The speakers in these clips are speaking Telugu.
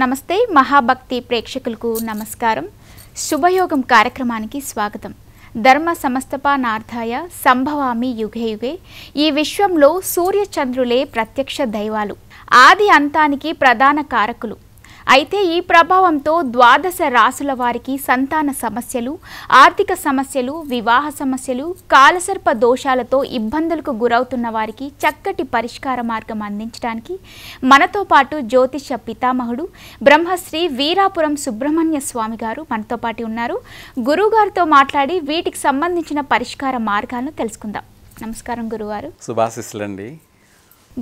నమస్తే మహాభక్తి ప్రేక్షకులకు నమస్కారం. శుభయోగం కార్యక్రమానికి స్వాగతం. ధర్మ సమస్తపానార్థాయ సంభవామి యుగే యుగే. ఈ విశ్వంలో సూర్య చంద్రులే ప్రత్యక్ష దైవాలు, ఆది అంతానికి ప్రధాన కారకులు. అయితే ఈ ప్రభావంతో ద్వాదశ రాసుల వారికి సంతాన సమస్యలు, ఆర్థిక సమస్యలు, వివాహ సమస్యలు, కాలసర్ప దోషాలతో ఇబ్బందులకు గురవుతున్న వారికి చక్కటి పరిష్కార మార్గం అందించడానికి మనతో పాటు జ్యోతిష పితామహుడు బ్రహ్మశ్రీ వీరాపురం సుబ్రహ్మణ్య స్వామి గారు మనతో పాటు ఉన్నారు. గురువుగారితో మాట్లాడి వీటికి సంబంధించిన పరిష్కార మార్గాలను తెలుసుకుందాం. నమస్కారం గురుగారు. శుభాశిస్సులండి.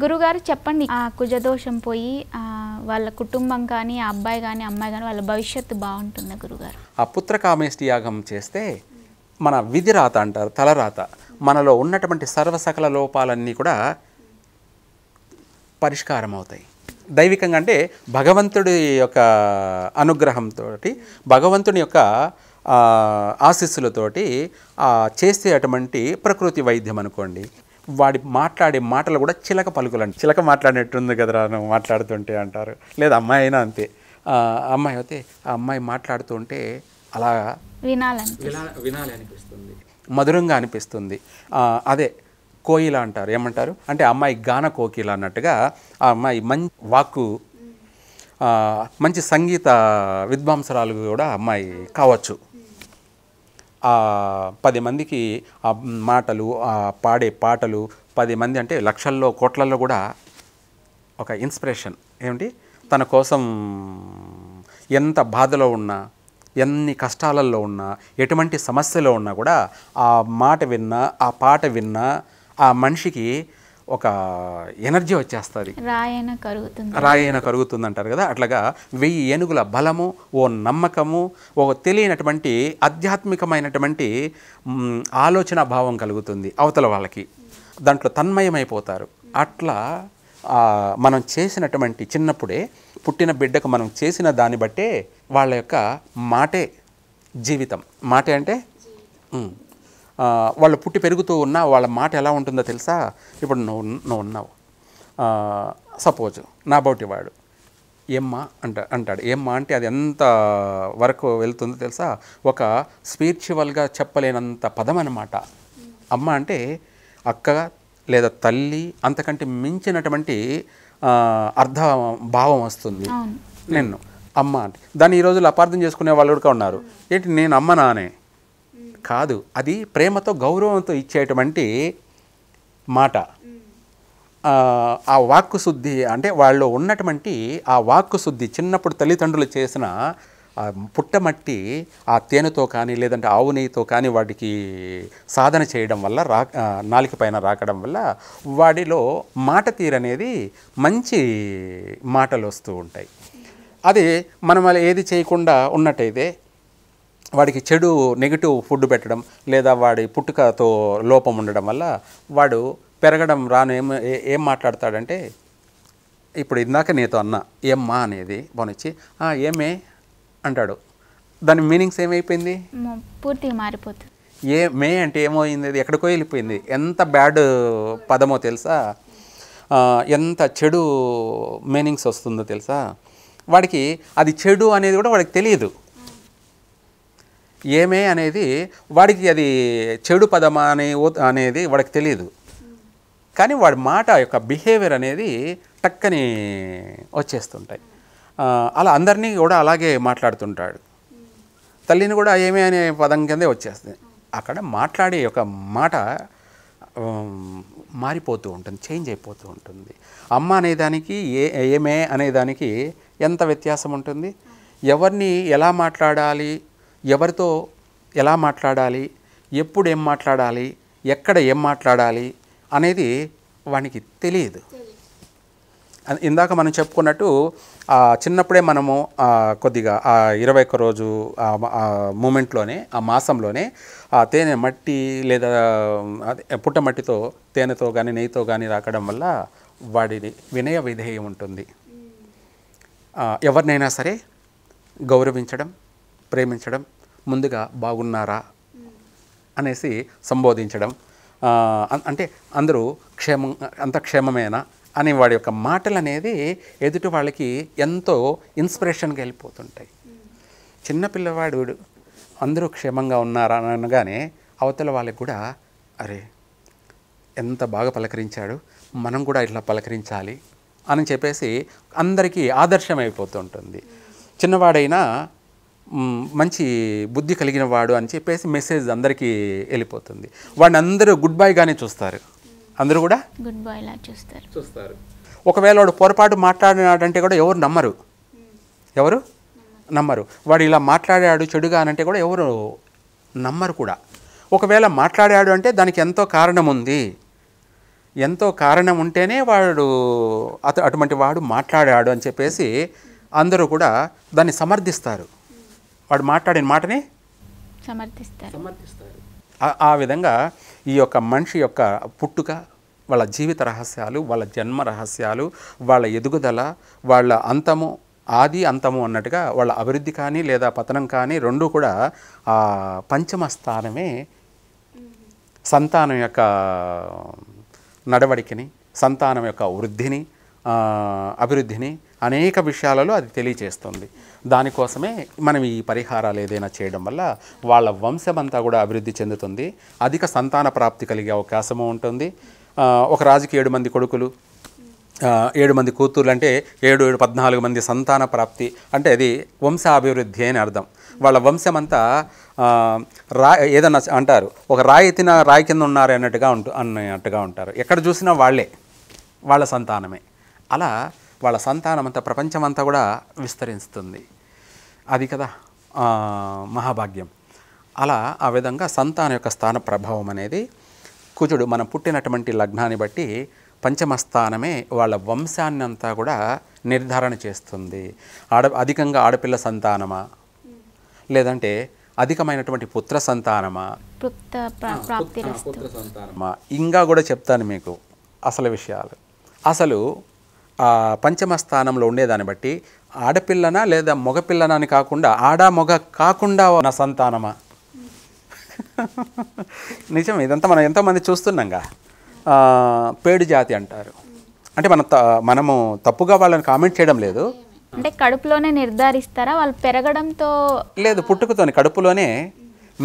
గురుగారు చెప్పండి, కుజదోషం పోయి వాళ్ళ కుటుంబం కానీ, అబ్బాయి కానీ అమ్మాయి కానీ వాళ్ళ భవిష్యత్తు బాగుంటుందా గురుగారు? ఆ పుత్రకామేష్టి యాగం చేస్తే మన విధిరాత అంటారు, తలరాత, మనలో ఉన్నటువంటి సర్వసకల లోపాలన్నీ కూడా పరిష్కారం అవుతాయి. దైవికంగా అంటే భగవంతుడి యొక్క అనుగ్రహంతో, భగవంతుని యొక్క ఆశీస్సులతోటి చేసే అటువంటి ప్రకృతి వైద్యం అనుకోండి. వాడి మాట్లాడే మాటలు కూడా చిలక పలుకులండి. చిలక మాట్లాడినట్టుంది కదరా నువ్వు మాట్లాడుతుంటే అంటారు. లేదా అమ్మాయి అయినా అంతే. అమ్మాయి అయితే ఆ అమ్మాయి మాట్లాడుతుంటే అలా వినాలి అనిపిస్తుంది, మధురంగా అనిపిస్తుంది. అదే కోయిల అంటారు. ఏమంటారు అంటే అమ్మాయి గాన కోకిల అన్నట్టుగా ఆ అమ్మాయి మంచి వాక్కు, మంచి సంగీత విద్వాంసరాలు కూడా అమ్మాయి కావచ్చు. 10 మందికి ఆ మాటలు, పాడే పాటలు 10 మంది అంటే లక్షల్లో కోట్లల్లో కూడా ఒక ఇన్స్పిరేషన్. ఏమిటి, తన కోసం ఎంత బాధలో ఉన్నా, ఎన్ని కష్టాలలో ఉన్నా, ఎటువంటి సమస్యలో ఉన్నా కూడా ఆ మాట విన్నా, ఆ పాట విన్నా ఆ మనిషికి ఒక ఎనర్జీ వచ్చేస్తుంది, రాయైన కరుగుతుంది అంటారు కదా. అట్లాగా 1000 ఏనుగుల బలము, ఓ నమ్మకము, ఓ తెలియనటువంటి ఆధ్యాత్మికమైనటువంటి ఆలోచన భావం కలుగుతుంది అవతల వాళ్ళకి. దాంట్లో తన్మయమైపోతారు. అట్లా మనం చేసినటువంటి చిన్నప్పుడే పుట్టిన బిడ్డకు మనం చేసిన దాన్ని బట్టే వాళ్ళ యొక్క మాటే జీవితం. మాటే అంటే వాళ్ళు పుట్టి పెరుగుతూ ఉన్నా వాళ్ళ మాట ఎలా ఉంటుందో తెలుసా? ఇప్పుడు నువ్వు ఉన్నావు, సపోజ్ నా బోటి వాడు ఏమ్మా అంటాడు. ఏమ్మా అంటే అది ఎంత వరకు వెళ్తుందో తెలుసా? ఒక స్పిరిచువల్గా చెప్పలేనంత పదం అన్నమాట. అమ్మ అంటే అక్క లేదా తల్లి, అంతకంటే మించినటువంటి అర్థ భావం వస్తుంది. నిన్ను అమ్మ అంటే దాన్ని ఈ రోజుల్లో అపార్థం చేసుకునే వాళ్ళు కూడా ఉన్నారు. ఏంటి నేను అమ్మ నానే కాదు, అది ప్రేమతో గౌరవంతో ఇచ్చేటువంటి మాట. ఆ వాక్కు శుద్ధి అంటే వాళ్ళు ఉన్నటువంటి ఆ వాక్కు శుద్ధి చిన్నప్పుడు తల్లిదండ్రులు చేసిన పుట్టమట్టి ఆ తేనెతో కానీ లేదంటే ఆవు నెయ్యితో కానీ వాటికి సాధన చేయడం వల్ల నాలుక పైన రాకడం వల్ల వాడిలో మాట తీరనేది మంచి మాటలు వస్తూ ఉంటాయి. అది మనం అలా ఏది చేయకుండా ఉన్నట్టయితే వాడికి చెడు నెగిటివ్ ఫుడ్ పెట్టడం లేదా వాడి పుట్టుకతో లోపం ఉండడం వల్ల వాడు పెరగడం ఏం మాట్లాడతాడంటే, ఇప్పుడు ఇందాక నీతో అన్న ఏమ్మా అనేది పోనిచ్చి ఏమే అంటాడు. దాని మీనింగ్స్ ఏమైపోయింది? పూర్తిగా మారిపోతుంది. ఏ మే అంటే ఏమైంది, అది ఎక్కడికో వెళ్ళిపోయింది. ఎంత బ్యాడ్ పదమో తెలుసా? ఎంత చెడు మీనింగ్స్ వస్తుందో తెలుసా? వాడికి అది చెడు అనేది కూడా వాడికి తెలియదు. ఏమే అనేది వాడికి అది చెడు పదమా అనేది వాడికి తెలియదు. కానీ వాడి మాట యొక్క బిహేవియర్ అనేది టక్కని వచ్చేస్తుంటాయి. అలా అందరినీ కూడా అలాగే మాట్లాడుతుంటాడు. తల్లిని కూడా ఏమే అనే పదం కిందే వచ్చేస్తుంది. అక్కడ మాట్లాడే యొక్క మాట మారిపోతూ ఉంటుంది, చేంజ్ అయిపోతూ ఉంటుంది. అమ్మ అనేదానికి ఏమే అనేదానికి ఎంత వ్యత్యాసం ఉంటుంది. ఎవరిని ఎలా మాట్లాడాలి, ఎవరితో ఎలా మాట్లాడాలి, ఎప్పుడు ఏం మాట్లాడాలి, ఎక్కడ ఏం మాట్లాడాలి అనేది వానికి తెలియదు. ఇందాక మనం చెప్పుకున్నట్టు చిన్నప్పుడే మనము కొద్దిగా 21 రోజు మూమెంట్లోనే, ఆ మాసంలోనే ఆ తేనె మట్టి లేదా పుట్టమట్టితో తేనెతో కానీ నెయ్యితో కానీ రాకడం వల్ల వాడిని వినయ విధేయం ఉంటుంది. ఎవరినైనా సరే గౌరవించడం, ప్రేమించడం, ముందుగా బాగున్నారా అనేసి సంబోధించడం. అంటే అందరూ అంత క్షేమమేనా అని వాడి యొక్క మాటలు అనేది ఎదుటి వాళ్ళకి ఎంతో ఇన్స్పిరేషన్గా వెళ్ళిపోతుంటాయి. చిన్నపిల్లవాడు అందరూ క్షేమంగా ఉన్నారా అనగానే అవతల వాళ్ళకి కూడా అరే ఎంత బాగా పలకరించాడు, మనం కూడా ఇట్లా పలకరించాలి అని చెప్పేసి అందరికీ ఆదర్శం అయిపోతుంటుంది. చిన్నవాడైనా మంచి బుద్ధి కలిగిన వాడు అని చెప్పేసి మెసేజ్ అందరికీ వెళ్ళిపోతుంది. వాడిని అందరూ గుడ్ బాయ్గానే చూస్తారు, అందరూ కూడా గుడ్ బాయ్ లా చూస్తారు. ఒకవేళ వాడు పొరపాటు మాట్లాడినాడంటే కూడా ఎవరు నమ్మరు, వాడు ఇలా మాట్లాడాడు చెడుగా అనంటే కూడా ఎవరు నమ్మరు కూడా. ఒకవేళ మాట్లాడాడు అంటే దానికి ఎంతో కారణం ఉంది, ఎంతో కారణం ఉంటేనే వాడు అటువంటి వాడు మాట్లాడాడు అని చెప్పేసి అందరూ కూడా దాన్ని సమర్థిస్తారు, వాడు మాట్లాడిన మాటని సమర్థిస్తారు. ఆ విధంగా ఈ యొక్క మనిషి యొక్క పుట్టుక, వాళ్ళ జీవిత రహస్యాలు, వాళ్ళ జన్మ రహస్యాలు, వాళ్ళ ఎదుగుదల, వాళ్ళ అంతము, ఆది అంతము అన్నట్టుగా వాళ్ళ అభివృద్ధి కానీ లేదా పతనం కానీ రెండూ కూడా ఆ పంచమ స్థానమే సంతానం యొక్క నడవడికని, సంతానం యొక్క వృద్ధిని, అభివృద్ధిని అనేక విషయాలలో అది తెలియచేస్తుంది. దానికోసమే మనం ఈ పరిహారాలు ఏదైనా చేయడం వల్ల వాళ్ళ వంశమంతా కూడా అభివృద్ధి చెందుతుంది, అధిక సంతాన ప్రాప్తి కలిగే అవకాశము ఉంటుంది. ఒక రాజుకి 7 మంది కొడుకులు, 7 మంది కూతుర్లు అంటే 14 మంది సంతాన ప్రాప్తి అంటే అది వంశాభివృద్ధి అని అర్థం. వాళ్ళ వంశమంతా ఏదన్నా అంటారు, ఒక రాయి ఎత్తిన రాయి కింద ఉన్నారు అన్నట్టుగా ఉంటారు. ఎక్కడ చూసినా వాళ్ళ సంతానమే. అలా వాళ్ళ సంతానం అంతా ప్రపంచమంతా కూడా విస్తరిస్తుంది. అది కదా మహాభాగ్యం. అలా ఆ విధంగా సంతానం యొక్క స్థాన ప్రభావం అనేది కుజుడు మనం పుట్టినటువంటి లగ్నాన్ని బట్టి పంచమ స్థానమే వాళ్ళ వంశాన్ని అంతా కూడా నిర్ధారణ చేస్తుంది. అధికంగా ఆడపిల్ల సంతానమా, లేదంటే అధికమైనటువంటి పుత్ర సంతానమా, పుత్ర సంతానమా, ఇంకా కూడా చెప్తాను మీకు అసలు విషయాలు. అసలు పంచమ స్థానంలో ఉండేదాన్ని బట్టి ఆడపిల్లనా లేదా మగపిల్లనా అని కాకుండా మగ కాకుండా నా సంతానమా. నిజం, ఇదంతా మనం ఎంతోమంది చూస్తున్నాంగా. పేడు జాతి అంటారు. అంటే మనము తప్పుగా వాళ్ళని కామెంట్ చేయడం లేదు. అంటే కడుపులోనే నిర్ధారిస్తారా వాళ్ళు పెరగడంతో? లేదు, పుట్టుకతోనే కడుపులోనే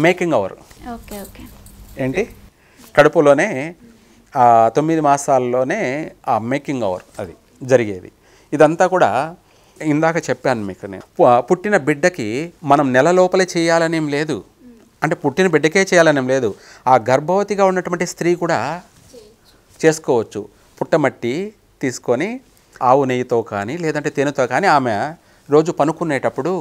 మేకింగ్ అవర్. Okay okay. ఏంటి, కడుపులోనే 9 మాసాల్లోనే ఆ మేకింగ్ అవర్ అది జరిగేది. ఇదంతా కూడా ఇందాక చెప్పాను మీకు నేను. పుట్టిన బిడ్డకి మనం నెల లోపలే చేయాలనేం లేదు, అంటే పుట్టిన బిడ్డకే చేయాలనేం లేదు. ఆ గర్భవతిగా ఉన్నటువంటి స్త్రీ కూడా చేసుకోవచ్చు. పుట్టమట్టి తీసుకొని ఆవు నెయ్యితో కానీ లేదంటే తేనెతో కానీ ఆమె రోజు పనుకునేటప్పుడు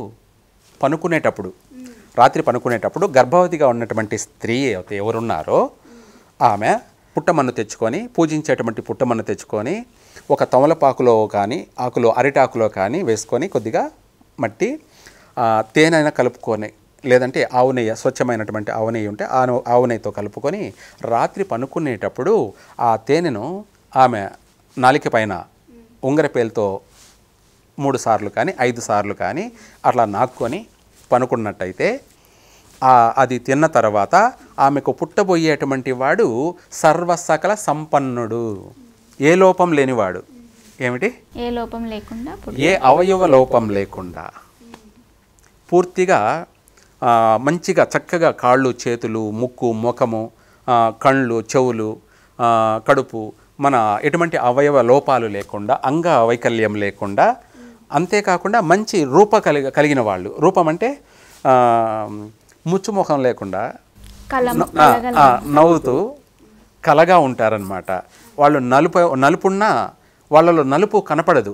రాత్రి పనుకునేటప్పుడు గర్భవతిగా ఉన్నటువంటి స్త్రీ ఎవరున్నారో ఆమె పుట్టమన్ను తెచ్చుకొని, పూజించేటువంటి పుట్టమన్ను తెచ్చుకొని ఒక తమలపాకులో కానీ అరిటాకులో కానీ వేసుకొని కొద్దిగా మట్టి తేనె కలుపుకొని, లేదంటే ఆవు నెయ్యి, స్వచ్ఛమైనటువంటి ఆవు నెయ్యి ఉంటే ఆవు నెయ్యితో కలుపుకొని రాత్రి పనుకునేటప్పుడు ఆ తేనెను ఆమె నాలిక పైన ఉంగరపేలుతో 3 సార్లు కానీ 5 సార్లు కానీ అట్లా నాక్కొని పనుకున్నట్టయితే అది తిన్న తర్వాత ఆమెకు పుట్టబోయేటువంటి వాడు సర్వసకల సంపన్నుడు, ఏ లోపం లేనివాడు. ఏమిటి? ఏ లోపం లేకుండా, ఏ అవయవ లోపం లేకుండా పూర్తిగా మంచిగా చక్కగా కాళ్ళు, చేతులు, ముక్కు, ముఖము, కళ్ళు, చెవులు, కడుపు, మన ఎటువంటి అవయవ లోపాలు లేకుండా, అంగ వైకల్యం లేకుండా, అంతేకాకుండా మంచి కలిగిన వాళ్ళు. రూపం అంటే ముచ్చుముఖం లేకుండా నవ్వుతూ కలగా ఉంటారనమాట. వాళ్ళు నలుపున్నా వాళ్ళలో నలుపు కనపడదు,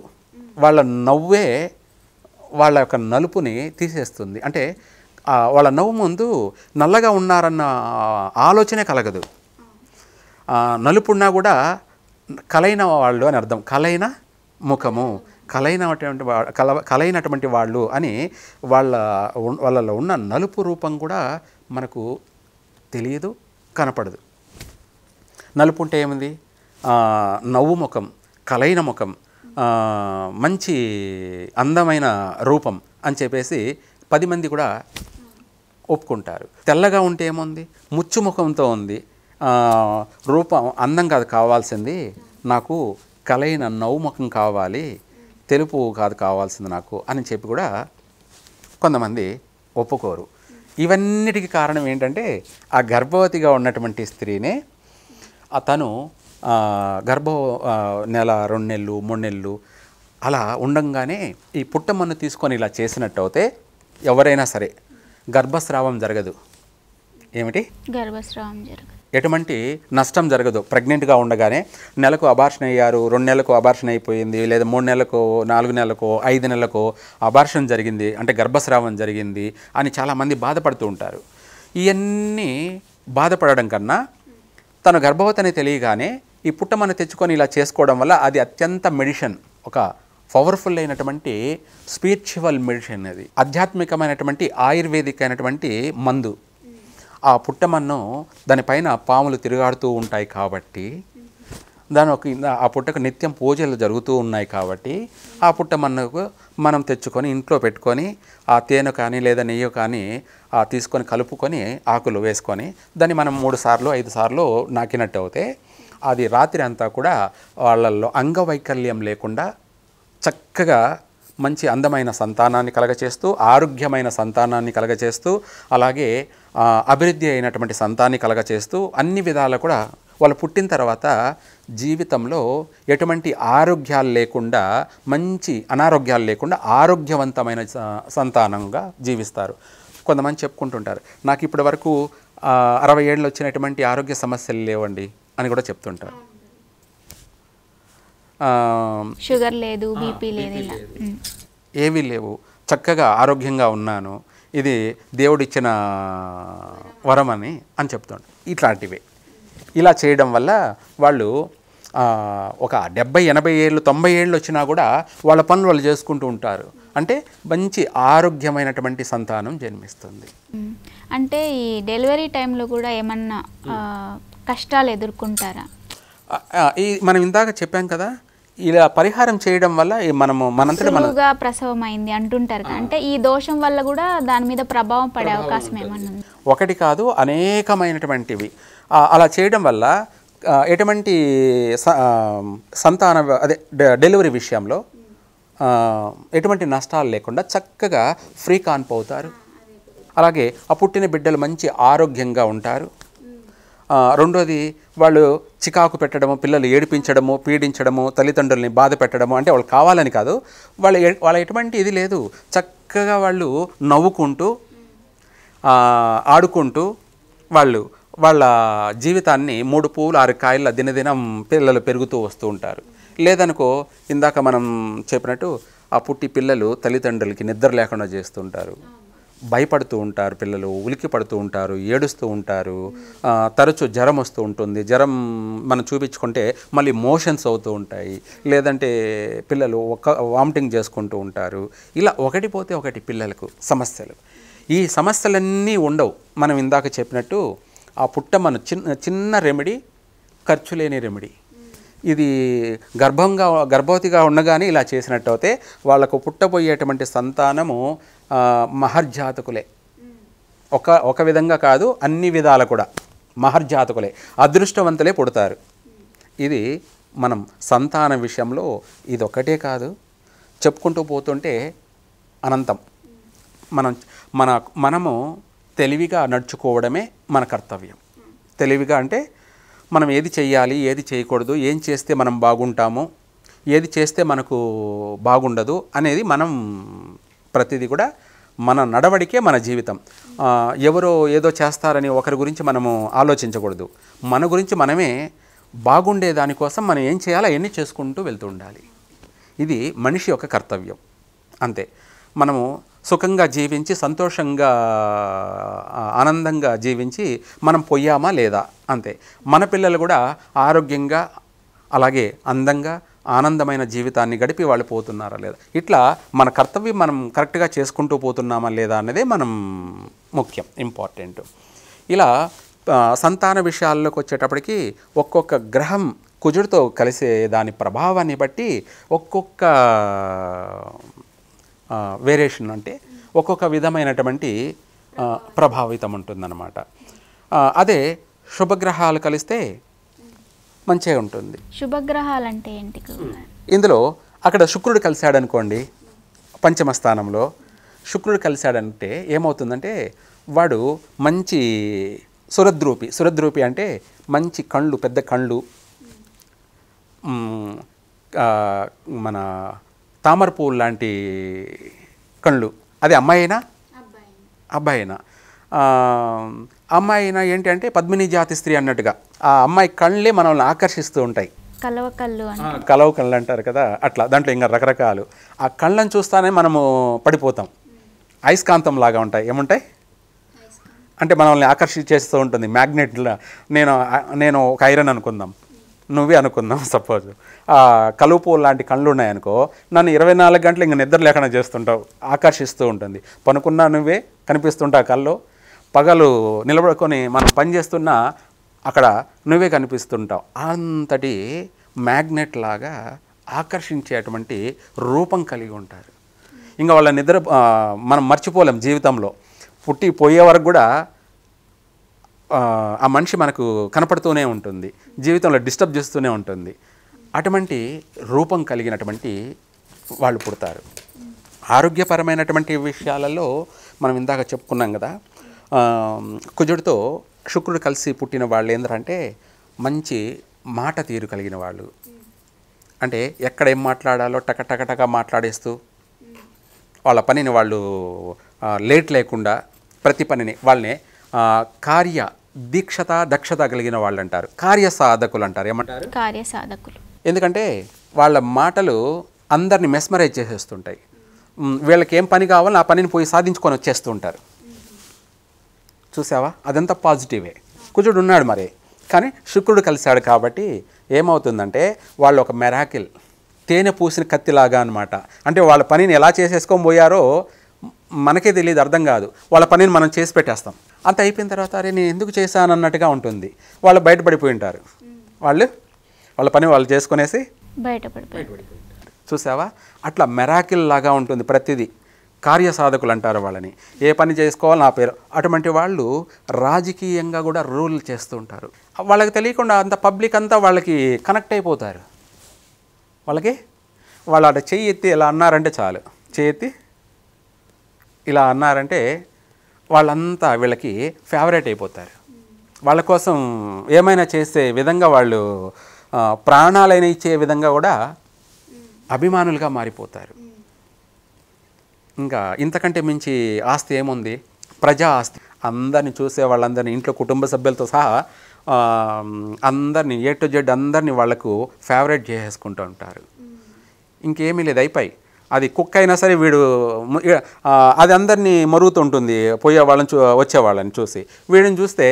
వాళ్ళ నవ్వే వాళ్ళ యొక్క నలుపుని తీసేస్తుంది. అంటే వాళ్ళ నవ్వు ముందు నల్లగా ఉన్నారన్న ఆలోచనే కలగదు. నలుపున్నా కూడా కలైన వాళ్ళు అని అర్థం. కలైన ముఖము, కలైనటువంటి వాళ్ళు అని వాళ్ళలో ఉన్న నలుపు రూపం కూడా మనకు తెలియదు, కనపడదు. నలుపు ఉంటే ఏముంది? నవ్వు ముఖం, కలైన ముఖం, మంచి అందమైన రూపం అని చెప్పేసి 10 మంది కూడా ఒప్పుకుంటారు. తెల్లగా ఉంటే ఏముంది? ముచ్చుముఖంతో ఉంది, రూపం అందం కాదు కావాల్సింది, నాకు కలైన నవ్వుముఖం కావాలి, తెలుపు కాదు కావాల్సింది నాకు అని చెప్పి కూడా కొంతమంది ఒప్పుకోరు. ఇవన్నిటికీ కారణం ఏంటంటే ఆ గర్భవతిగా ఉన్నటువంటి స్త్రీనే తను నెల 2 నెలలు 3 నెలలు అలా ఉండంగానే ఈ పుట్టమన్ను తీసుకొని ఇలా చేసినట్టు అయితే ఎవరైనా సరే గర్భస్రావం జరగదు. ఏమిటి? గర్భస్రావం జరగదు. ఎటువంటి నష్టం జరగదు. ప్రెగ్నెంట్గా ఉండగానే నెలకు అబార్షన్ అయ్యారు, 2 నెలలకు అబార్షన్ అయిపోయింది, లేదా 3 నెలలకు 4 నెలలకు 5 నెలలకు అబార్షన్ జరిగింది అంటే గర్భస్రావం జరిగింది అని చాలామంది బాధపడుతూ ఉంటారు. ఇవన్నీ బాధపడడం కన్నా తను గర్భవతిని తెలియగానే ఈ పుట్టమన్ను తెచ్చుకొని ఇలా చేసుకోవడం వల్ల అది అత్యంత మెడిసిన్, ఒక పవర్ఫుల్ అయినటువంటి స్పిరిచువల్ మెడిసిన్, అది ఆధ్యాత్మికమైనటువంటి ఆయుర్వేదిక్ అయినటువంటి మందు. ఆ పుట్టమన్ను దానిపైన పాములు తిరుగాడుతూ ఉంటాయి కాబట్టి ఆ పుట్టకు నిత్యం పూజలు జరుగుతూ ఉన్నాయి కాబట్టి ఆ పుట్టమన్నుకు మనం తెచ్చుకొని ఇంట్లో పెట్టుకొని ఆ తేనె కానీ లేదా నెయ్యి కానీ తీసుకొని కలుపుకొని ఆకులు వేసుకొని దాన్ని మనం 3 సార్లు 5 సార్లు నాకినట్టు అయితే అది రాత్రి అంతా కూడా వాళ్ళల్లో అంగవైకల్యం లేకుండా చక్కగా మంచి అందమైన సంతానాన్ని కలగచేస్తూ, ఆరోగ్యమైన సంతానాన్ని కలగచేస్తూ, అలాగే అభివృద్ధి అయినటువంటి సంతానాన్ని కలగచేస్తూ అన్ని విధాలు కూడా వాళ్ళు పుట్టిన తర్వాత జీవితంలో ఎటువంటి ఆరోగ్యాలు లేకుండా, మంచి అనారోగ్యాలు లేకుండా ఆరోగ్యవంతమైన సంతానంగా జీవిస్తారు. కొంతమంది చెప్పుకుంటుంటారు, నాకు ఇప్పటి వరకు 60 ఏళ్ళు వచ్చినటువంటి ఆరోగ్య సమస్యలు లేవండి అని కూడా చెప్తుంటారు. షుగర్ లేదు, బీపీ లేదు, ఏమీ లేవు, చక్కగా ఆరోగ్యంగా ఉన్నాను, ఇది దేవుడిచ్చిన వరం అని చెప్తుంటారు. ఇట్లాంటివే ఇలా చేయడం వల్ల వాళ్ళు ఒక 70, 80 ఏళ్ళు 90 ఏళ్ళు వచ్చినా కూడా వాళ్ళ పనులు వాళ్ళు చేసుకుంటూ ఉంటారు. అంటే మంచి ఆరోగ్యమైనటువంటి సంతానం జన్మిస్తుంది. అంటే ఈ డెలివరీ టైంలో కూడా ఏమన్నా కష్టాలు ఎదుర్కొంటారా? మనం ఇందాక చెప్పాం కదా, ఇలా పరిహారం చేయడం వల్ల మనంతటా ప్రసవం అయింది అంటుంటారు. అంటే ఈ దోషం వల్ల కూడా దాని మీద ప్రభావం పడే అవకాశం ఏమన్నా ఉంది? ఒకటి కాదు, అనేకమైనటువంటివి. అలా చేయడం వల్ల ఎటువంటి సంతాన డెలివరీ విషయంలో ఎటువంటి నష్టాలు లేకుండా చక్కగా ఫ్రీ కాన్పోతారు. అలాగే ఆ పుట్టిన బిడ్డలు మంచి ఆరోగ్యంగా ఉంటారు. రెండోది, వాళ్ళు చికాకు పెట్టడము, పిల్లలు ఏడిపించడము, పీడించడము, తల్లిదండ్రుల్ని బాధ పెట్టడము, అంటే వాళ్ళు కావాలని కాదు, వాళ్ళ ఎటువంటి ఇది లేదు, చక్కగా వాళ్ళు నవ్వుకుంటూ ఆడుకుంటూ వాళ్ళ జీవితాన్ని 3 పూలు 6 కాయల దినదినం పిల్లలు పెరుగుతూ వస్తూ ఉంటారు. లేదనుకో, ఇందాక మనం చెప్పినట్టు ఆ పుట్టి పిల్లలు తల్లిదండ్రులకి నిద్ర లేకుండా చేస్తుంటారు, భయపడుతూ ఉంటారు, పిల్లలు ఉలికి పడుతూ ఉంటారు, ఏడుస్తూ ఉంటారు, తరచూ జ్వరం వస్తూ ఉంటుంది, జ్వరం మనం చూపించుకుంటే మళ్ళీ మోషన్స్ అవుతూ ఉంటాయి, లేదంటే పిల్లలు వామిటింగ్ చేసుకుంటూ ఉంటారు. ఇలా ఒకటి పోతే ఒకటి పిల్లలకు సమస్యలు. ఈ సమస్యలన్నీ ఉండవు. మనం ఇందాక చెప్పినట్టు ఆ పుట్టమన్ను చిన్న రెమెడీ, ఖర్చు లేని రెమెడీ. ఇది గర్భవతిగా ఉండగానే ఇలా చేసినట్టు అయితే వాళ్ళకు పుట్టబోయేటువంటి సంతానము మహర్జాతకులే. ఒక విధంగా కాదు, అన్ని విధాలు కూడా మహర్జాతకులే, అదృష్టవంతులే పుడతారు. ఇది మనం సంతాన విషయంలో ఇదొక్కటే కాదు, చెప్పుకుంటూ పోతుంటే అనంతం. మనము తెలివిగా నడుచుకోవడమే మన కర్తవ్యం. తెలివిగా అంటే మనం ఏది చేయాలి, ఏది చేయకూడదు, ఏం చేస్తే మనం బాగుంటాము, ఏది చేస్తే మనకు బాగుండదు అనేది మనం ప్రతిదీ కూడా మన నడవడికే మన జీవితం. ఎవరో ఏదో చేస్తారని ఒకరి గురించి మనము ఆలోచించకూడదు. మన గురించి మనమే బాగుండే దానికోసం మనం ఏం చేయాలో అవన్నీ చేసుకుంటూ వెళ్తూ ఉండాలి. ఇది మనిషి యొక్క కర్తవ్యం. అంతే. మనము సుఖంగా జీవించి, సంతోషంగా ఆనందంగా జీవించి మనం పోయామా లేదా, అంతే. మన పిల్లలు కూడా ఆరోగ్యంగా, అలాగే అందంగా, ఆనందమైన జీవితాన్ని గడిపి వాళ్ళు పోతున్నారా లేదా, ఇట్లా మన కర్తవ్యం మనం కరెక్ట్గా చేసుకుంటూ పోతున్నామా లేదా అన్నదే మనం ముఖ్యం, ఇంపార్టెంట్. ఇలా సంతాన విషయాల్లోకి వచ్చేటప్పటికి ఒక్కొక్క గ్రహం కుజుడితో కలిసే దాని ప్రభావాన్ని బట్టి ఒక్కొక్క వేరియేషన్, అంటే ఒక్కొక్క విధమైనటువంటి ప్రభావితం ఉంటుందన్నమాట. అదే శుభగ్రహాలు కలిస్తే మంచిగా ఉంటుంది. శుభగ్రహాలు అంటే ఏంటి? ఇందులో అక్కడ శుక్రుడు కలిశాడనుకోండి, పంచమ స్థానంలో శుక్రుడు కలిశాడంటే ఏమవుతుందంటే వాడు మంచి సురద్రూపి అంటే మంచి కళ్ళు, పెద్ద కళ్ళు, మన తామర పువ్వు లాంటి కళ్ళు. అది అమ్మాయి అయినా అబ్బాయి అయినా, అమ్మాయి అయినా ఏంటి అంటే పద్మిని జాతి స్త్రీ అన్నట్టుగా ఆ అమ్మాయి కళ్ళే మనల్ని ఆకర్షిస్తూ ఉంటాయి. కలవ కళ్ళు అంటారు కదా, అట్లా దాంట్లో ఇంకా రకరకాలు. ఆ కళ్ళని చూస్తానే మనము పడిపోతాం. అయస్కాంతం లాగా ఉంటాయి. ఏముంటాయి అంటే మనల్ని ఆకర్షించేస్తూ ఉంటుంది. మ్యాగ్నెట్లా. నేను ఒక ఐరన్ అనుకుందాం, నువ్వే అనుకుందాం సపోజ్. కలువ పువ్వు లాంటి కళ్ళు ఉన్నాయనుకో, నన్ను 24 గంటలు ఇంక నిద్ర లేకుండా చేస్తుంటావు, ఆకర్షిస్తూ ఉంటుంది. పనుకున్నా నువ్వే కనిపిస్తుంటావు కళ్ళు, పగలు నిలబడుకొని మనం పని చేస్తున్నా అక్కడ నువ్వే కనిపిస్తుంటావు. అంతటి మ్యాగ్నెట్ లాగా ఆకర్షించేటువంటి రూపం కలిగి ఉంటారు. ఇంకా వాళ్ళ నిద్ర మనం మర్చిపోలేం జీవితంలో. పుట్టి పోయే వరకు కూడా ఆ మనిషి మనకు కనపడుతూనే ఉంటుంది, జీవితంలో డిస్టర్బ్ చేస్తూనే ఉంటుంది. అటువంటి రూపం కలిగినటువంటి వాళ్ళు పుడతారు. ఆరోగ్యపరమైనటువంటి విషయాలలో మనం ఇందాక చెప్పుకున్నాం కదా, కుజుడితో శుక్రుడు కలిసి పుట్టిన వాళ్ళు ఏంటంటే మంచి మాట తీరు కలిగిన వాళ్ళు. అంటే ఎక్కడ ఏం మాట్లాడాలో టక మాట్లాడేస్తూ వాళ్ళ పనిని వాళ్ళు లేట్ లేకుండా ప్రతి పనిని వాళ్ళని కార్య దక్షత కలిగిన వాళ్ళు అంటారు. కార్యసాధకులు అంటారు. ఏమంటారు? కార్యసాధకులు. ఎందుకంటే వాళ్ళ మాటలు అందరిని మెస్మరైజ్ చేసేస్తుంటాయి. వీళ్ళకి ఏం పని కావాలో ఆ పనిని పోయి సాధించుకొని వచ్చేస్తూ ఉంటారు. చూసావా, అదంతా పాజిటివే. కుజుడు ఉన్నాడు మరి, కానీ శుక్రుడు కలిశాడు కాబట్టి ఏమవుతుందంటే వాళ్ళు ఒక మెరాకిల్, తేనె పూసిన కత్తిలాగా అనమాట. అంటే వాళ్ళ పనిని ఎలా చేసేసుకొని పోయారో మనకే తెలియదు, అర్థం కాదు. వాళ్ళ పనిని మనం చేసి పెట్టేస్తాం. అంత అయిపోయిన తర్వాత అరే నేను ఎందుకు చేశాను అన్నట్టుగా ఉంటుంది. వాళ్ళు బయటపడిపోయి ఉంటారు. వాళ్ళ పని వాళ్ళు చేసుకునేసి బయటపడిపోయి. చూసావా, అట్లా మెరాకిల్ లాగా ఉంటుంది ప్రతిదీ. కార్యసాధకులు అంటారు వాళ్ళని. ఏ పని చేసుకోవాలి నా పేరు. అటువంటి వాళ్ళు రాజకీయంగా కూడా రూల్ చేస్తూ ఉంటారు. వాళ్ళకి తెలియకుండా అంత పబ్లిక్ అంతా వాళ్ళకి కనెక్ట్ అయిపోతారు. వాళ్ళు అటు చెయ్యి ఎత్తి ఇలా అన్నారంటే చాలు, చెయ్యి ఎత్తి ఇలా అన్నారంటే వాళ్ళంతా వీళ్ళకి ఫేవరెట్ అయిపోతారు. వాళ్ళ కోసం ఏమైనా చేసే విధంగా వాళ్ళు ప్రాణాలైనా ఇచ్చే విధంగా కూడా అభిమానులుగా మారిపోతారు. ఇంకా ఇంతకంటే మించి ఆస్తి ఏముంది? ప్రజా ఆస్తి. అందరిని చూసే వాళ్ళందరినీ, ఇంట్లో కుటుంబ సభ్యులతో సహా అందరినీ A to Z అందరినీ వాళ్లకు ఫేవరెట్ చేసేసుకుంటూ ఉంటారు. ఇంకేమీ లేదు, అయిపోయి. అది కుక్క అయినా సరే వీడు అది అందరినీ మరుగుతుంటుంది పోయే వాళ్ళని వచ్చేవాళ్ళని చూసి. వీడిని చూస్తే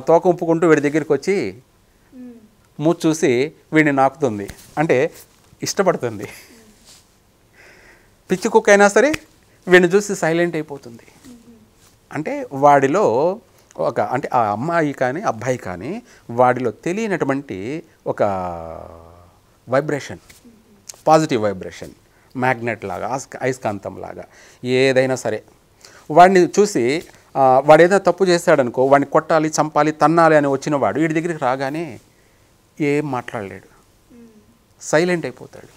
తోక ఉప్పుకుంటూ వీడి దగ్గరికి వచ్చి మూతి చూసి వీడిని నాకుతుంది, అంటే ఇష్టపడుతుంది. పిచ్చి కుక్క అయినా సరే వీడిని చూసి సైలెంట్ అయిపోతుంది. అంటే వాడిలో అంటే ఆ అమ్మాయి కానీ అబ్బాయి కానీ వాడిలో తెలియనటువంటి ఒక వైబ్రేషన్, పాజిటివ్ వైబ్రేషన్, మ్యాగ్నెట్ లాగా, అయస్కాంతం లాగా. ఏదైనా సరే వాడిని చూసి వాడు ఏదైనా తప్పు చేశాడనుకో, వాడిని కొట్టాలి, చంపాలి, తన్నాలి అని వచ్చిన వాడు వీడి దగ్గరికి రాగానే ఏం మాట్లాడలేడు, సైలెంట్ అయిపోతాడు.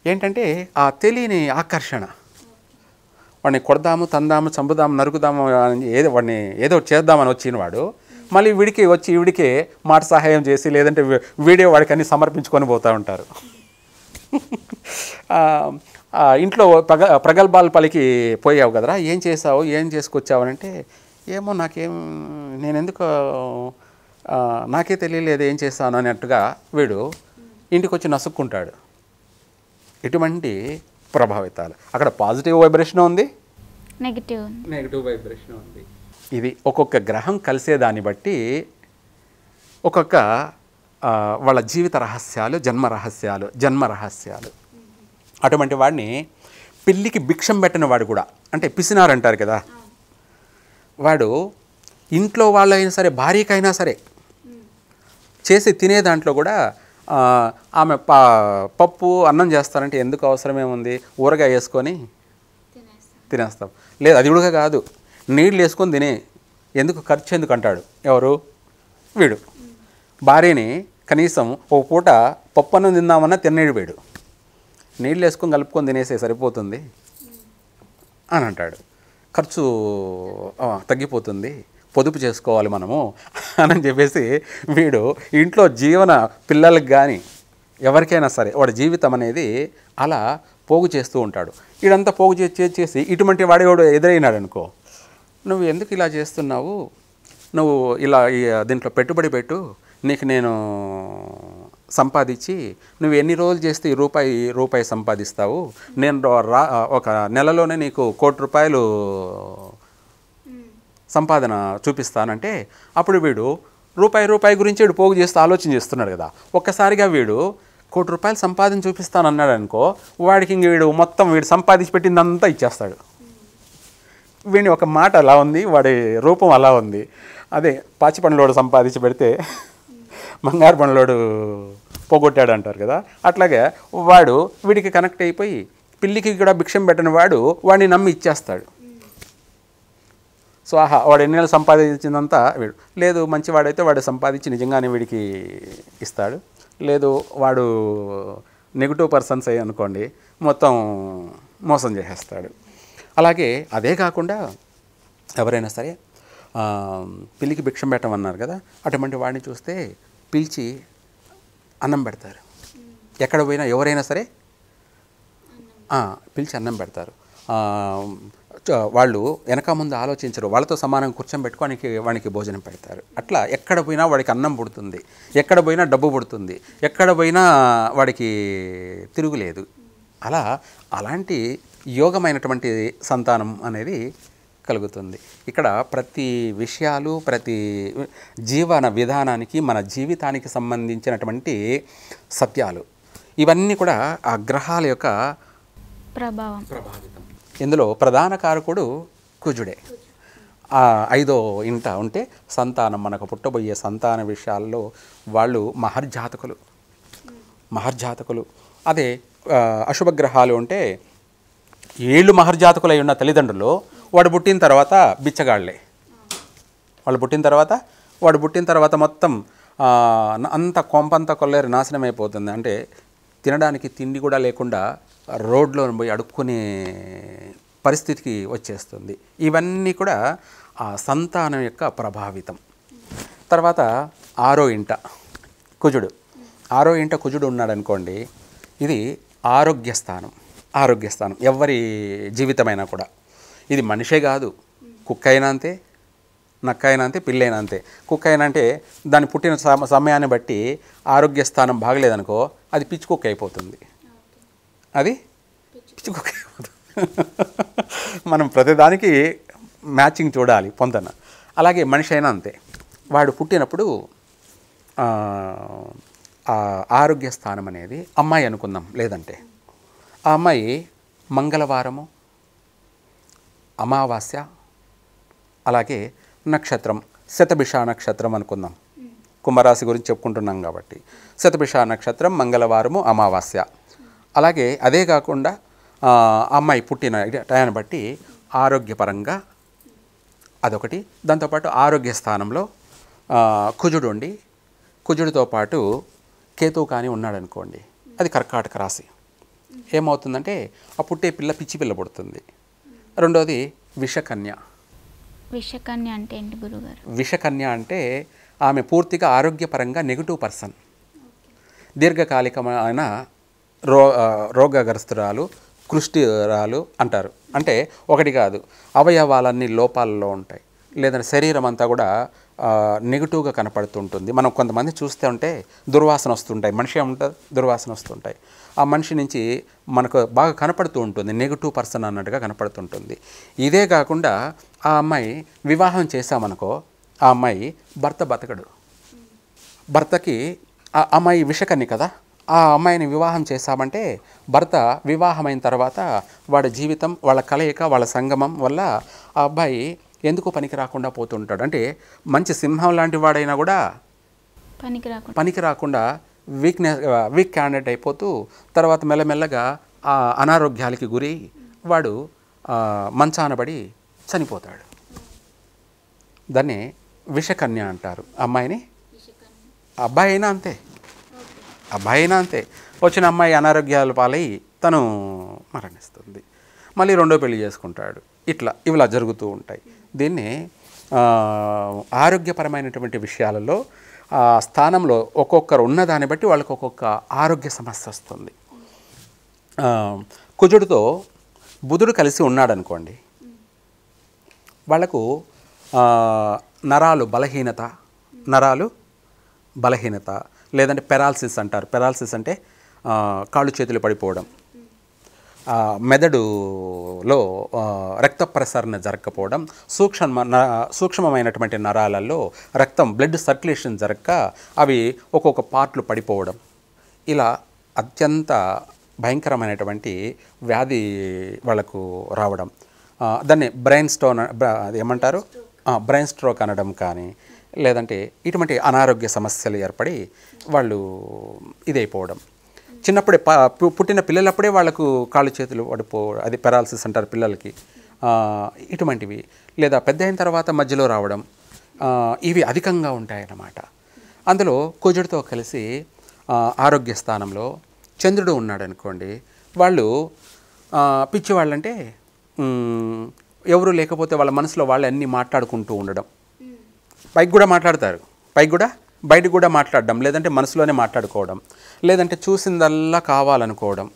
ఏంటంటే ఆ తెలియని ఆకర్షణ. వాడిని కొడదాము, తందాము, చంపుదాము, నరుకుదాము, వాడిని ఏదో చేద్దామని వచ్చిన వాడు మళ్ళీ వీడికే మాట సహాయం చేసి, లేదంటే వీడియో వాడికి అన్ని సమర్పించుకొని పోతూ ఉంటారు. ఇంట్లో ప్రగల్భాలు పలికి పోయావు కదరా, ఏం చేసావు, ఏం చేసుకొచ్చావు అంటే, ఏమో నేనెందుకు నాకే తెలియలేదు ఏం చేస్తాను అన్నట్టుగా వీడు ఇంటికి వచ్చి నసుక్కుంటాడు. ఎటువంటి ప్రభావితాలు. అక్కడ పాజిటివ్ వైబ్రేషన్ ఉంది, నెగిటివ్ వైబ్రేషన్ ఉంది. ఇది ఒక్కొక్క గ్రహం కలిసేదాన్ని బట్టి ఒక్కొక్క వాళ్ళ జీవిత రహస్యాలు, జన్మ రహస్యాలు. అటువంటి వాడిని పిల్లికి భిక్షం పెట్టిన వాడు కూడా, అంటే పిసినారు అంటారు కదా, వాడు ఇంట్లో వాళ్ళైనా సరే, భార్యకైనా సరే చేసి తినే దాంట్లో కూడా ఆమె పప్పు అన్నం చేస్తారంటే ఎందుకు అవసరమేముంది, ఊరగాయ వేసుకొని తినేస్తాం. లేదు అది కూడా కాదు, నీళ్ళు వేసుకొని తినే, ఎందుకు ఖర్చు ఎందుకు అంటాడు. ఎవరు? వీడు. భార్యని కనీసం ఒక పూట పప్పు అన్నం తిందామన్నా తినేడు వీడు, నీళ్ళు వేసుకొని కలుపుకొని తినేసే సరిపోతుంది అని అంటాడు. ఖర్చు తగ్గిపోతుంది, పొదుపు చేసుకోవాలి మనము అని చెప్పేసి వీడు ఇంట్లో జీవన పిల్లలకు కానీ ఎవరికైనా సరే వాడి జీవితం అనేది అలా పోగు చేస్తూ ఉంటాడు. వీడంతా పోగు చేసి ఇటువంటి వాడేవాడు ఎదురైనాడు అనుకో, నువ్వు ఎందుకు ఇలా చేస్తున్నావు, నువ్వు ఇలా దీంట్లో పెట్టుబడి పెట్టు, నీకు నేను సంపాదించి నువ్వు ఎన్ని రోజులు చేస్తే రూపాయి సంపాదిస్తావు, నేను ఒక నెలలోనే నీకు ₹1,00,00,000 సంపాదన చూపిస్తానంటే అప్పుడు వీడు రూపాయి గురించి వీడు పోగు చేస్తూ ఆలోచన చేస్తున్నాడు కదా. ఒక్కసారిగా వీడు ₹1,00,00,000 సంపాదన చూపిస్తానన్నాడు అనుకో, వాడికి ఇంక వీడు సంపాదించి పెట్టిందంతా ఇచ్చేస్తాడు. వీడిని ఒక మాట అలా ఉంది, వాడి రూపం అలా ఉంది. అదే పాచి పండ్లోడు సంపాదించి పెడితే బంగారు పండ్లోడు పోగొట్టాడు అంటారు కదా. అట్లాగే వాడు వీడికి కనెక్ట్ అయిపోయి పిల్లికి కూడా భిక్షం పెట్టిన వాడిని నమ్మి ఇచ్చేస్తాడు. సో వాడు ఎన్ని నెలలు సంపాదించిందంతా వీడు, లేదు మంచివాడైతే వాడు సంపాదించి నిజంగానే వీడికి ఇస్తాడు, లేదు వాడు నెగిటివ్ పర్సన్స్ అయ్యి అనుకోండి మొత్తం మోసం చేసేస్తాడు. అలాగే అదే కాకుండా ఎవరైనా సరే పిల్లికి భిక్షం పెట్టమన్నారు కదా, అటువంటి వాడిని చూస్తే పిలిచి అన్నం పెడతారు. ఎక్కడ పోయినా ఎవరైనా సరే పిలిచి అన్నం పెడతారు. వాళ్ళు వెనక ముందు ఆలోచించరు, వాళ్ళతో సమానం కూర్చోబెట్టుకోనికి వానికి భోజనం పెడతారు. అట్లా ఎక్కడ పోయినా వాడికి అన్నం పుడుతుంది, ఎక్కడ పోయినా డబ్బు పుడుతుంది, ఎక్కడ పోయినా వాడికి తిరుగులేదు. అలాంటి యోగమైనటువంటి సంతానం అనేది కలుగుతుంది. ఇక్కడ ప్రతి విషయాలు, ప్రతి జీవన విధానానికి, మన జీవితానికి సంబంధించినటువంటి సత్యాలు ఇవన్నీ కూడా ఆ గ్రహాల యొక్క ప్రభావితం. ఇందులో ప్రధాన కారకుడు కుజుడే. 5వ ఇంట ఉంటే సంతానం, మనకు పుట్టబోయే సంతాన విషయాల్లో వాళ్ళు మహర్జాతకులు. అదే అశుభగ్రహాలు ఉంటే ఏళ్ళు మహర్జాతకులై ఉన్న తల్లిదండ్రులు వాడు పుట్టిన తర్వాత బిచ్చగాళ్లే. వాడు పుట్టిన తర్వాత మొత్తం అంత కొంపంతా కొల్లేరు నాశనం అయిపోతుంది. అంటే తినడానికి తిండి కూడా లేకుండా రోడ్లో పోయి అడుక్కునే పరిస్థితికి వచ్చేస్తుంది. ఇవన్నీ కూడా ఆ సంతానం యొక్క ప్రభావితం. తర్వాత 6వ ఇంట కుజుడు ఉన్నాడు అనుకోండి, ఇది ఆరోగ్య స్థానం. ఎవరి జీవితమైనా కూడా, ఇది మనిషే కాదు, కుక్క అయినా అంతే, నక్క అయినా అంతే, పిల్లి అయినా అంతే. కుక్క అయినా అంటే దాని పుట్టిన సమయాన్ని బట్టి ఆరోగ్య స్థానం బాగలేదనుకో అది పిచ్చి కుక్క అయిపోతుంది. మనం ప్రతిదానికి మ్యాచింగ్ చూడాలి పొందన. అలాగే మనిషి అయినా అంతే, వాడు పుట్టినప్పుడు ఆరోగ్య స్థానం అనేది అమ్మాయి అనుకుందాం, లేదంటే ఆ అమ్మాయి మంగళవారము, అమావాస్య, అలాగే నక్షత్రం శతభిష నక్షత్రం అనుకుందాం, కుంభరాశి గురించి చెప్పుకుంటున్నాం కాబట్టి శతభిష నక్షత్రం, మంగళవారము, అమావాస్య. అలాగే అదే కాకుండా అమ్మాయి పుట్టిన టయాన్ని బట్టి ఆరోగ్యపరంగా అదొకటి. దాంతోపాటు ఆరోగ్య స్థానంలో కుజుడు ఉండి, కుజుడితో పాటు కేతువు కానీ ఉన్నాడు అనుకోండి, అది కర్కాటక రాశి. ఏమవుతుందంటే ఆ పుట్టే పిచ్చి పిల్ల పుడుతుంది. రెండోది విషకన్య అంటే ఏంటి గురుగారు? విషకన్య అంటే ఆమె పూర్తిగా ఆరోగ్యపరంగా నెగిటివ్ పర్సన్, దీర్ఘకాలికమైన రోగగ్రస్తురాలు, కృష్టిరాలు అంటారు. అంటే ఒకటి కాదు, అవయవాలన్నీ లోపాలలో ఉంటాయి, లేదంటే శరీరం అంతా కూడా నెగిటివ్గా కనపడుతుంటుంది. మనం కొంతమంది చూస్తూ ఉంటే దుర్వాసన వస్తుంటాయి, మనిషి ఉంటుంది దుర్వాసన వస్తుంటాయి. ఆ మనిషి నుంచి మనకు బాగా కనపడుతూ ఉంటుంది, నెగిటివ్ పర్సన్ అన్నట్టుగా కనపడుతుంటుంది. ఇదే కాకుండా ఆ అమ్మాయి వివాహం చేశామనుకో, ఆ అమ్మాయి భర్త బతకడు. భర్తకి ఆ అమ్మాయి విషకన్య కదా, ఆ అమ్మాయిని వివాహం చేశామంటే భర్త వివాహమైన తర్వాత వాడి జీవితం, వాళ్ళ కలయిక, వాళ్ళ సంగమం వల్ల ఆ అబ్బాయి ఎందుకు పనికి రాకుండా పోతుంటాడు. అంటే మంచి సింహం లాంటి వాడైనా కూడా పనికి రాకుండా వీక్ క్యాండిడేట్ అయిపోతూ తర్వాత మెల్లమెల్లగా ఆ అనారోగ్యాలకి గురి వాడు మంచానబడి చనిపోతాడు. దాన్ని విషకన్య అంటారు. అమ్మాయిని, అబ్బాయి అయినా అంతే, అబ్బాయి అయినా అంతే, వచ్చిన అమ్మాయి అనారోగ్యాల పాలై తను మరణిస్తుంది, మళ్ళీ రెండో పెళ్లి చేసుకుంటాడు. ఇలా జరుగుతూ ఉంటాయి. దీన్ని ఆరోగ్యపరమైనటువంటి విషయాలలో ఆ స్థానంలో ఒక్కొక్కరు ఉన్నదాన్ని బట్టి వాళ్ళకి ఒక్కొక్క ఆరోగ్య సమస్య వస్తుంది. కుజుడితో బుధుడు కలిసి ఉన్నాడనుకోండి, వాళ్లకు నరాలు బలహీనత లేదంటే పెరాలసిస్ అంటారు. పెరాలసిస్ అంటే కాళ్ళు చేతులు పడిపోవడం, మెదడులో రక్త ప్రసరణ జరగకపోవడం, సూక్ష్మమైనటువంటి నరాలలో బ్లడ్ సర్క్యులేషన్ జరగక అవి ఒక్కొక్క పార్ట్లు పడిపోవడం, ఇలా అత్యంత భయంకరమైనటువంటి వ్యాధి వాళ్ళకు రావడం, దాన్ని బ్రెయిన్ స్ట్రోక్ అనడం కానీ, లేదంటే ఇటువంటి అనారోగ్య సమస్యలు ఏర్పడి వాళ్ళు ఇదైపోవడం. చిన్నప్పుడే పుట్టిన పిల్లలప్పుడే వాళ్ళకు కాళ్ళు చేతులు అది పెరాలసిస్ అంటారు పిల్లలకి. ఇటువంటివి లేదా పెద్ద అయిన తర్వాత మధ్యలో రావడం, ఇవి అధికంగా ఉంటాయన్నమాట. అందులో కుజుడితో కలిసి ఆరోగ్య స్థానంలో చంద్రుడు ఉన్నాడు అనుకోండి, వాళ్ళు పిచ్చివాళ్ళంటే ఎవరు లేకపోతే వాళ్ళ మనసులో వాళ్ళు అన్నీ మాట్లాడుకుంటూ ఉండడం, పైకి కూడా మాట్లాడతారు, బయటకు కూడా మాట్లాడడం, లేదంటే మనసులోనే మాట్లాడుకోవడం, లేదంటే చూసిందల్లా కావాలనుకోవడం.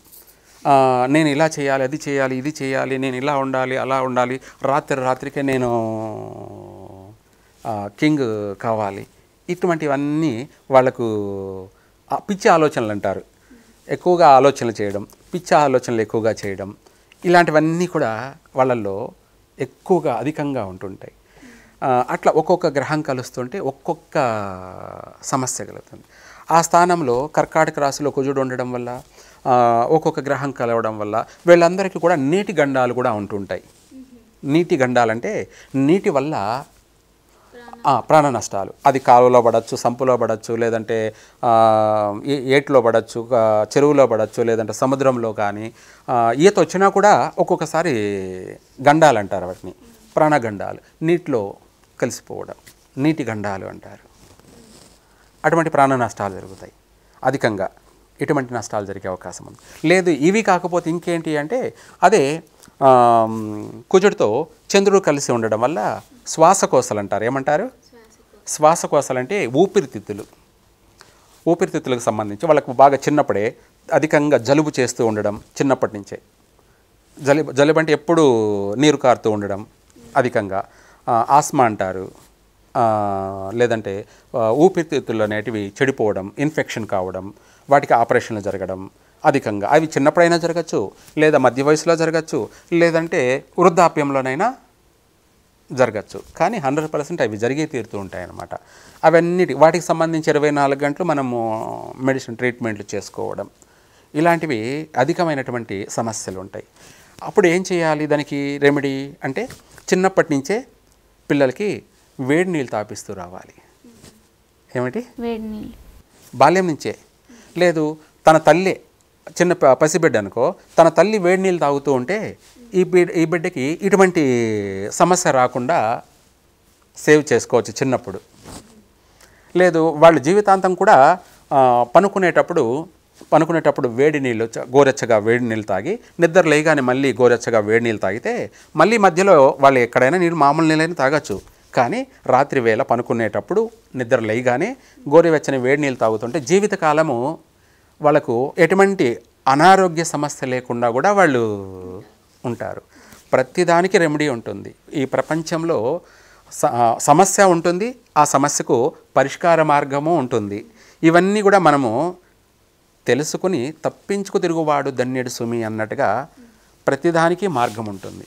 నేను ఇలా చేయాలి, అది చేయాలి, ఇది చేయాలి, నేను ఇలా ఉండాలి, అలా ఉండాలి, రాత్రికే నేను కింగ్ కావాలి, ఇటువంటివన్నీ వాళ్ళకు పిచ్చి ఆలోచనలు అంటారు. ఎక్కువగా ఆలోచనలు చేయడం, పిచ్చి ఆలోచనలు ఎక్కువగా చేయడం, ఇలాంటివన్నీ కూడా వాళ్ళల్లో ఎక్కువగా అధికంగా ఉంటుంటాయి. అట్లా ఒక్కొక్క గ్రహం కలుస్తుంటే ఒక్కొక్క సమస్య కలుగుతుంది. ఆ స్థానంలో కర్కాటక రాశిలో కుజుడు ఉండడం వల్ల, ఒక్కొక్క గ్రహం కలవడం వల్ల వీళ్ళందరికీ కూడా నీటి గండాలు కూడా ఉంటుంటాయి. నీటి గండాలంటే నీటి వల్ల ప్రాణ నష్టాలు. అది కాలువలో పడవచ్చు, సంపులో పడవచ్చు, లేదంటే ఏట్లో పడవచ్చు, చెరువులో పడవచ్చు, లేదంటే సముద్రంలో కానీ. ఈత వచ్చినా కూడా ఒక్కొక్కసారి గండాలు అంటారు వాటిని, ప్రాణగండాలు, నీటిలో కలిసిపోవడం, నీటి గండాలు అంటారు. అటువంటి ప్రాణ నష్టాలు జరుగుతాయి అధికంగా. ఇటువంటి నష్టాలు జరిగే అవకాశం ఉంది. లేదు ఇవి కాకపోతే ఇంకేంటి అంటే, అదే కుజుడితో చంద్రుడు కలిసి ఉండడం వల్ల శ్వాసకోశలు అంటారు. ఏమంటారు? శ్వాసకోశలు అంటే ఊపిరితిత్తులకు సంబంధించి వాళ్ళకు బాగా చిన్నప్పుడే అధికంగా జలుబు చేస్తూ ఉండడం, చిన్నప్పటి నుంచే జలుబు అంటే ఎప్పుడు నీరు కారుతూ ఉండడం, అధికంగా ఆస్మా అంటారు. లేదంటే ఊపిరితిత్తులు అనేటివి చెడిపోవడం, ఇన్ఫెక్షన్ కావడం, వాటికి ఆపరేషన్లు జరగడం అధికంగా. అవి చిన్నప్పుడైనా జరగచ్చు, లేదా మధ్య వయసులో జరగచ్చు, లేదంటే వృద్ధాప్యంలోనైనా జరగచ్చు. కానీ 100% అవి జరిగే తీరుతూ ఉంటాయన్నమాట. వాటికి సంబంధించి 24 గంటలు మనము మెడిసిన్ ట్రీట్మెంట్లు చేసుకోవడం, ఇలాంటివి అధికమైనటువంటి సమస్యలు ఉంటాయి. అప్పుడు ఏం చేయాలి? దానికి రెమెడీ అంటే చిన్నప్పటి నుంచే పిల్లలకి వేడి నీళ్ళు తాపిస్తూ రావాలి. ఏమిటి? వేడి నీళ్ళు బాల్యం నుంచే. లేదు తన తల్లి చిన్న పసిబిడ్డ అనుకో, తన తల్లి వేడి నీళ్ళు తాగుతూ ఉంటే ఈ బిడ్డకి ఇటువంటి సమస్య రాకుండా సేవ్ చేసుకోవచ్చు చిన్నప్పుడు. లేదు వాళ్ళ జీవితాంతం కూడా పనుకునేటప్పుడు వేడి నీళ్ళు, గోరెచ్చగా వేడి నీళ్ళు తాగి నిద్ర లేగానే మళ్ళీ గోరెచ్చగా వేడి నీళ్ళు తాగితే, మళ్ళీ మధ్యలో వాళ్ళు ఎక్కడైనా మామూలు నీళ్ళైనా తాగొచ్చు. కానీ రాత్రి వేళ పనుకునేటప్పుడు నిద్ర లేగానే గోరువెచ్చని వేడి నీళ్ళు తాగుతుంటే జీవితకాలము వాళ్ళకు ఎటువంటి అనారోగ్య సమస్య లేకుండా కూడా వాళ్ళు ఉంటారు. ప్రతిదానికి రెమెడీ ఉంటుంది. ఈ ప్రపంచంలో సమస్య ఉంటుంది, ఆ సమస్యకు పరిష్కార మార్గము ఉంటుంది. ఇవన్నీ కూడా మనము తెలుసుకుని తప్పించుకు తిరుగువాడు ధన్యుడు సుమి అన్నట్టుగా ప్రతిదానికి మార్గం ఉంటుంది.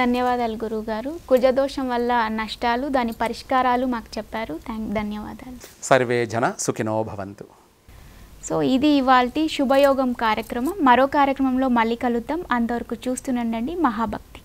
ధన్యవాదాలు గురువుగారు. కుజదోషం వల్ల నష్టాలు, దాని పరిష్కారాలు మాకు చెప్పారు. ధన్యవాదాలు. సర్వే జన సుఖినో భవంతు. సో ఇది ఇవాల్టి శుభయోగం కార్యక్రమం. మరో కార్యక్రమంలో మళ్ళీ కలుద్దాం. అంతవరకు చూస్తూనండి మహాభక్తి.